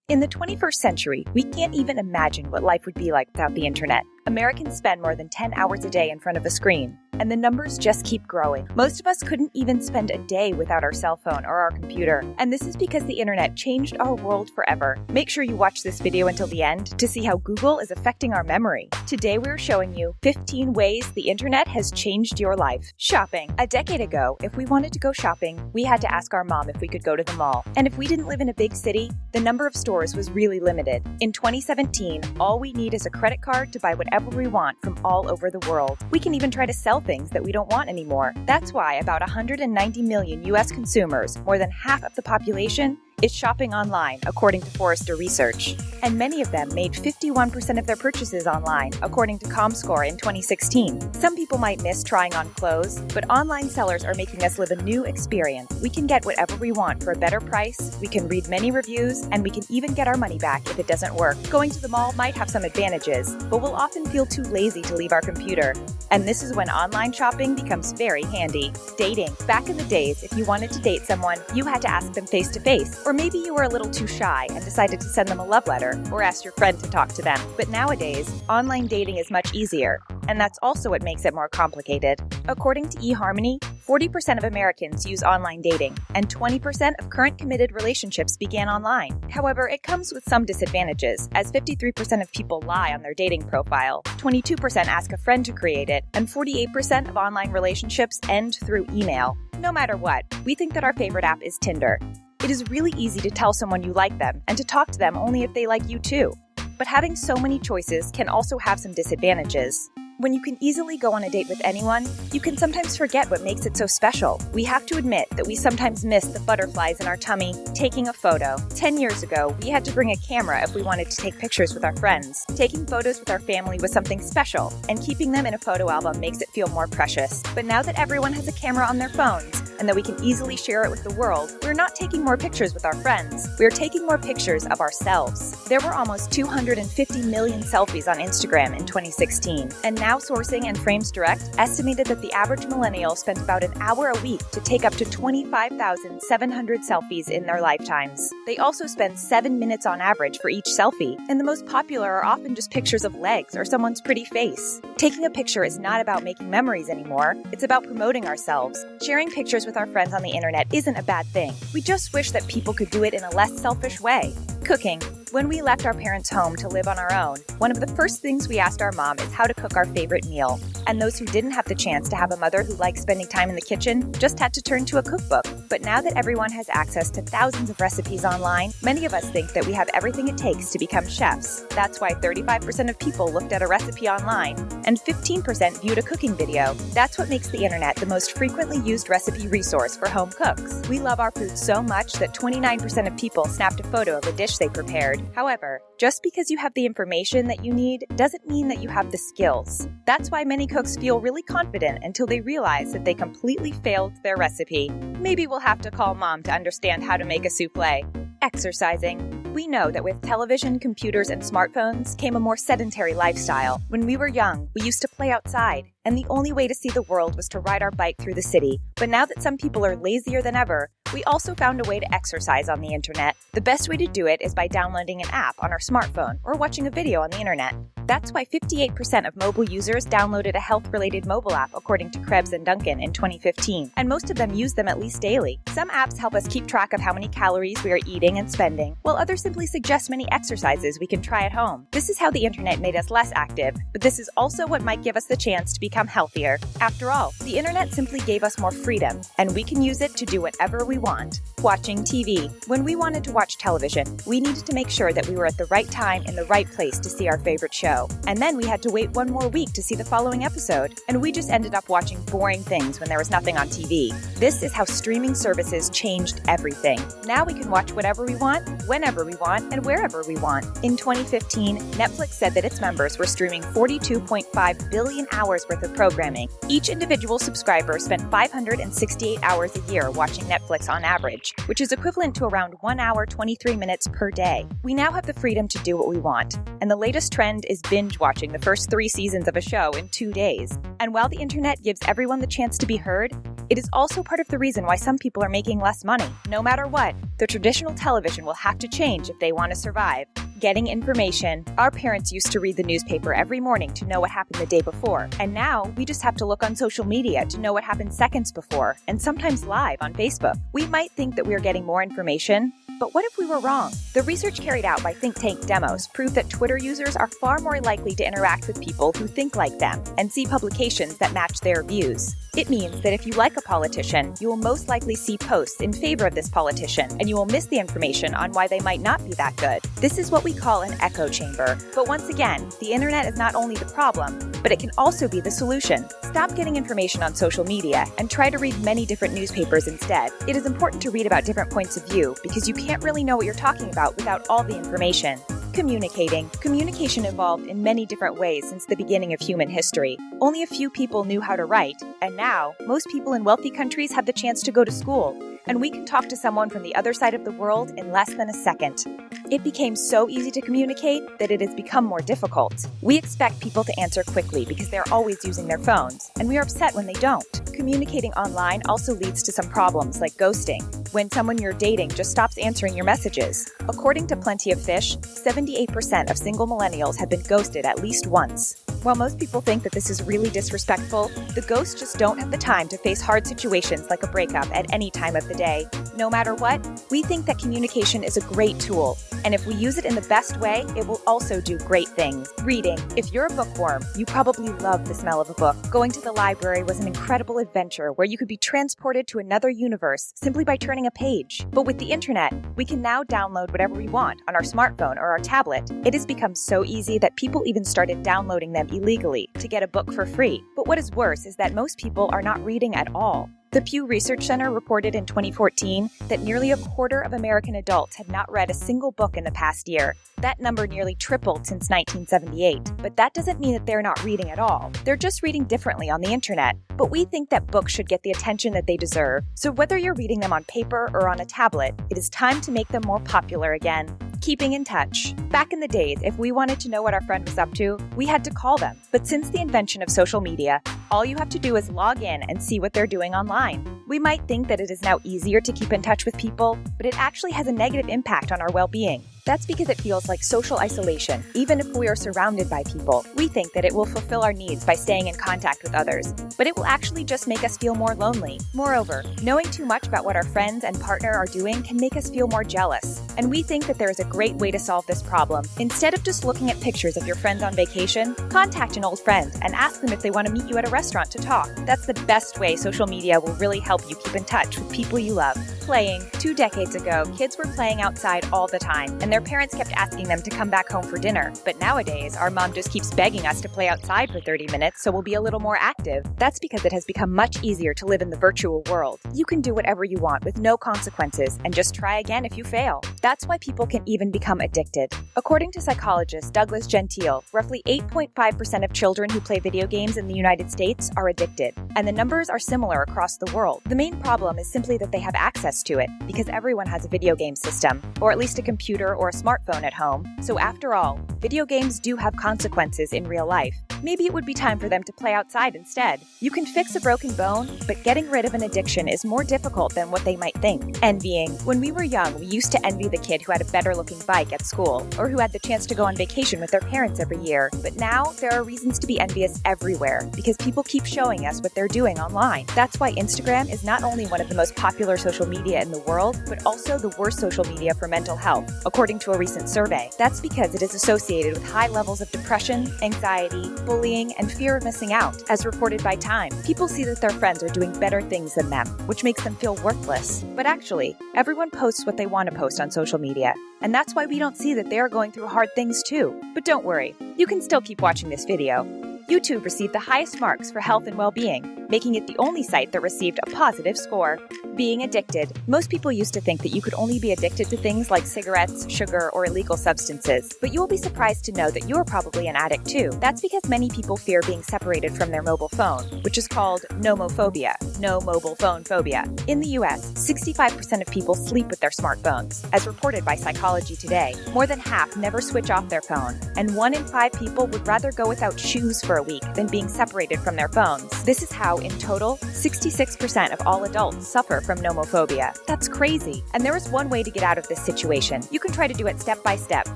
In the 21st century, we can't even imagine what life would be like without the internet. Americans spend more than 10 hours a day in front of a screen, and the numbers just keep growing. Most of us couldn't even spend a day without our cell phone or our computer, and this is because the internet changed our world forever. Make sure you watch this video until the end to see how Google is affecting our memory. Today we're showing you 15 ways the internet has changed your life. Shopping. A decade ago, if we wanted to go shopping, we had to ask our mom if we could go to the mall. And if we didn't live in a big city, the number of stores was really limited. In 2017, all we need is a credit card to buy whatever we want from all over the world. We can even try to sell things that we don't want anymore. That's why about 190 million US consumers, more than half of the population, is shopping online, according to Forrester Research. And many of them made 51% of their purchases online, according to ComScore in 2016. Some people might miss trying on clothes, but online sellers are making us live a new experience. We can get whatever we want for a better price, we can read many reviews, and we can even get our money back if it doesn't work. Going to the mall might have some advantages, but we'll often feel too lazy to leave our computer. And this is when online shopping becomes very handy. Dating. Back in the days, if you wanted to date someone, you had to ask them face to face. Or maybe you were a little too shy and decided to send them a love letter or ask your friend to talk to them. But nowadays, online dating is much easier, and that's also what makes it more complicated. According to eHarmony, 40% of Americans use online dating, and 20% of current committed relationships began online. However, it comes with some disadvantages, as 53% of people lie on their dating profile, 22% ask a friend to create it, and 48% of online relationships end through email. No matter what, we think that our favorite app is Tinder. It is really easy to tell someone you like them and to talk to them only if they like you too. But having so many choices can also have some disadvantages. When you can easily go on a date with anyone, you can sometimes forget what makes it so special. We have to admit that we sometimes miss the butterflies in our tummy taking a photo. 10 years ago, we had to bring a camera if we wanted to take pictures with our friends. Taking photos with our family was something special, and keeping them in a photo album makes it feel more precious. But now that everyone has a camera on their phones, and that we can easily share it with the world, we're not taking more pictures with our friends. We're taking more pictures of ourselves. There were almost 250 million selfies on Instagram in 2016, and Now Sourcing and Frames Direct estimated that the average millennial spent about an hour a week to take up to 25,700 selfies in their lifetimes. They also spend 7 minutes on average for each selfie, and the most popular are often just pictures of legs or someone's pretty face. Taking a picture is not about making memories anymore, it's about promoting ourselves. Sharing pictures with our friends on the internet isn't a bad thing. We just wish that people could do it in a less selfish way. Cooking. When we left our parents' home to live on our own, one of the first things we asked our mom is how to cook our favorite meal. And those who didn't have the chance to have a mother who liked spending time in the kitchen just had to turn to a cookbook. But now that everyone has access to thousands of recipes online, many of us think that we have everything it takes to become chefs. That's why 35% of people looked at a recipe online, and 15% viewed a cooking video. That's what makes the internet the most frequently used recipe resource for home cooks. We love our food so much that 29% of people snapped a photo of a dish they prepared. However, just because you have the information that you need doesn't mean that you have the skills. That's why many cooks feel really confident until they realize that they completely failed their recipe. Maybe we'll have to call mom to understand how to make a souffle. Exercising. We know that with television, computers, and smartphones came a more sedentary lifestyle. When we were young, we used to play outside, and the only way to see the world was to ride our bike through the city. But now that some people are lazier than ever, we also found a way to exercise on the internet. The best way to do it is by downloading an app on our smartphone or watching a video on the internet. That's why 58% of mobile users downloaded a health-related mobile app, according to Krebs and Duncan in 2015, and most of them use them at least daily. Some apps help us keep track of how many calories we are eating and spending, while others simply suggest many exercises we can try at home. This is how the internet made us less active, but this is also what might give us the chance to become healthier. After all, the internet simply gave us more freedom, and we can use it to do whatever we want. Watching TV. When we wanted to watch television, we needed to make sure that we were at the right time in the right place to see our favorite show. And then we had to wait one more week to see the following episode, and we just ended up watching boring things when there was nothing on TV. This is how streaming services changed everything. Now we can watch whatever we want, whenever we want, and wherever we want. In 2015, Netflix said that its members were streaming 42.5 billion hours worth of programming. Each individual subscriber spent 568 hours a year watching Netflix clicks on average, which is equivalent to around 1 hour 23 minutes per day. We now have the freedom to do what we want, and the latest trend is binge watching the first 3 seasons of a show in 2 days. And while the internet gives everyone the chance to be heard, it is also part of the reason why some people are making less money. No matter what, the traditional television will have to change if they want to survive. Getting information. Our parents used to read the newspaper every morning to know what happened the day before, and now we just have to look on social media to know what happened seconds before, and sometimes live on Facebook. We might think that we are getting more information, but what if we were wrong? The research carried out by think tank Demos proved that Twitter users are far more likely to interact with people who think like them and see publications that match their views. It means that if you like a politician, you will most likely see posts in favor of this politician, and you will miss the information on why they might not be that good. This is what we call an echo chamber. But once again, the internet is not only the problem, but it can also be the solution. Stop getting information on social media and try to read many different newspapers instead. It is important to read about different points of view because you can't really know what you're talking about without all the information. Communicating. Communication evolved in many different ways since the beginning of human history. Only a few people knew how to write, and now, most people in wealthy countries have the chance to go to school, and we can talk to someone from the other side of the world in less than a second. It became so easy to communicate that it has become more difficult. We expect people to answer quickly because they're always using their phones, and we are upset when they don't. Communicating online also leads to some problems like ghosting, when someone you're dating just stops answering your messages. According to Plenty of Fish, 78% of single millennials have been ghosted at least once. While most people think that this is really disrespectful, the ghosts just don't have the time to face hard situations like a breakup at any time of the day. No matter what, we think that communication is a great tool, and if we use it in the best way, it will also do great things. Reading. If you're a bookworm, you probably love the smell of a book. Going to the library was an incredible adventure where you could be transported to another universe simply by turning a page. But with the internet, we can now download whatever we want on our smartphone or our tablet. It has become so easy that people even started downloading them illegally to get a book for free. But what is worse is that most people are not reading at all. The Pew Research Center reported in 2014 that nearly a quarter of American adults had not read a single book in the past year. That number nearly tripled since 1978. But that doesn't mean that they're not reading at all. They're just reading differently on the internet. But we think that books should get the attention that they deserve. So whether you're reading them on paper or on a tablet, it is time to make them more popular again. Keeping in touch. Back in the days, if we wanted to know what our friend was up to, we had to call them. But since the invention of social media, all you have to do is log in and see what they're doing online. We might think that it is now easier to keep in touch with people, but it actually has a negative impact on our well-being. That's because it feels like social isolation, even if we are surrounded by people. We think that it will fulfill our needs by staying in contact with others, but it will actually just make us feel more lonely. Moreover, knowing too much about what our friends and partner are doing can make us feel more jealous. And we think that there is a great way to solve this problem. Instead of just looking at pictures of your friends on vacation, contact an old friend and ask them if they want to meet you at a restaurant to talk. That's the best way social media will really help you keep in touch with people you love. Playing. 2 decades ago, kids were playing outside all the time, and their parents kept asking them to come back home for dinner. But nowadays, our mom just keeps begging us to play outside for 30 minutes so we'll be a little more active. That's because it has become much easier to live in the virtual world. You can do whatever you want with no consequences and just try again if you fail. That's why people can even become addicted. According to psychologist Douglas Gentile, roughly 8.5% of children who play video games in the United States are addicted, and the numbers are similar across the world. The main problem is simply that they have access to it, because everyone has a video game system, or at least a computer or a smartphone at home. So after all, video games do have consequences in real life. Maybe it would be time for them to play outside instead. You can fix a broken bone, but getting rid of an addiction is more difficult than what they might think. Envying. When we were young, we used to envy the kid who had a better looking bike at school, or who had the chance to go on vacation with their parents every year. But now, there are reasons to be envious everywhere, because people keep showing us what they're doing online. That's why Instagram is not only one of the most popular social media in the world, but also the worst social media for mental health, according to a recent survey. That's because it is associated with high levels of depression, anxiety, bullying, and fear of missing out, as reported by Time. People see that their friends are doing better things than them, which makes them feel worthless. But actually, everyone posts what they want to post on social media, and that's why we don't see that they are going through hard things too. But don't worry, you can still keep watching this video. YouTube received the highest marks for health and well-being, making it the only site that received a positive score. Being addicted. Most people used to think that you could only be addicted to things like cigarettes, sugar, or illegal substances. But you will be surprised to know that you're probably an addict too. That's because many people fear being separated from their mobile phone, which is called nomophobia, no mobile phone phobia. In the US, 65% of people sleep with their smartphones. As reported by Psychology Today, more than half never switch off their phone, and 1 in 5 people would rather go without shoes for a week than being separated from their phones. This is how, in total, 66% of all adults suffer from nomophobia. That's crazy. And there is one way to get out of this situation. You can try to do it step by step,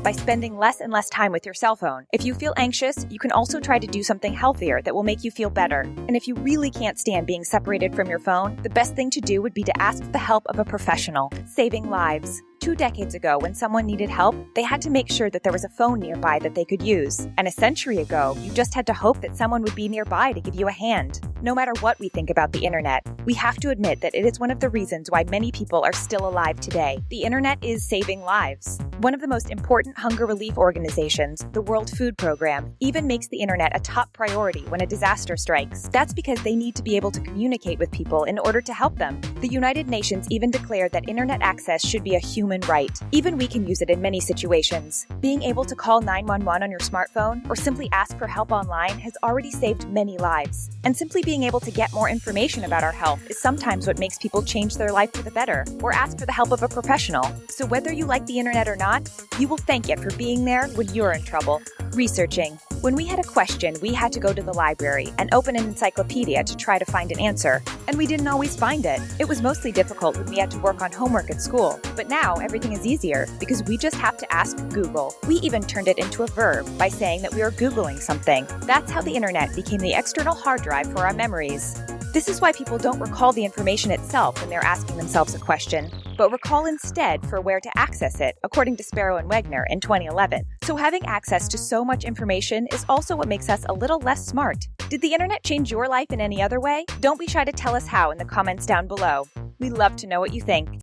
by spending less and less time with your cell phone. If you feel anxious, you can also try to do something healthier that will make you feel better. And if you really can't stand being separated from your phone, the best thing to do would be to ask for the help of a professional. Saving lives. 2 decades ago, when someone needed help, they had to make sure that there was a phone nearby that they could use. And a century ago, you just had to hope that someone would be nearby to give you a hand. No matter what we think about the internet, we have to admit that it is one of the reasons why many people are still alive today. The internet is saving lives. One of the most important hunger relief organizations, the World Food Program, even makes the internet a top priority when a disaster strikes. That's because they need to be able to communicate with people in order to help them. The United Nations even declared that internet access should be a human right. Even we can use it in many situations. Being able to call 911 on your smartphone or simply ask for help online has already saved many lives. And simply being able to get more information about our health is sometimes what makes people change their life for the better or ask for the help of a professional. So whether you like the internet or not, you will thank it for being there when you're in trouble. Researching. When we had a question, we had to go to the library and open an encyclopedia to try to find an answer. And we didn't always find it. It was mostly difficult when we had to work on homework at school. But now everything is easier because we just have to ask Google. We even turned it into a verb by saying that we are Googling something. That's how the internet became the external hard drive for our memories. This is why people don't recall the information itself when they're asking themselves a question, but recall instead for where to access it, according to Sparrow and Wegner in 2011. So having access to so much information is also what makes us a little less smart. Did the internet change your life in any other way? Don't be shy to tell us how in the comments down below. We love to know what you think.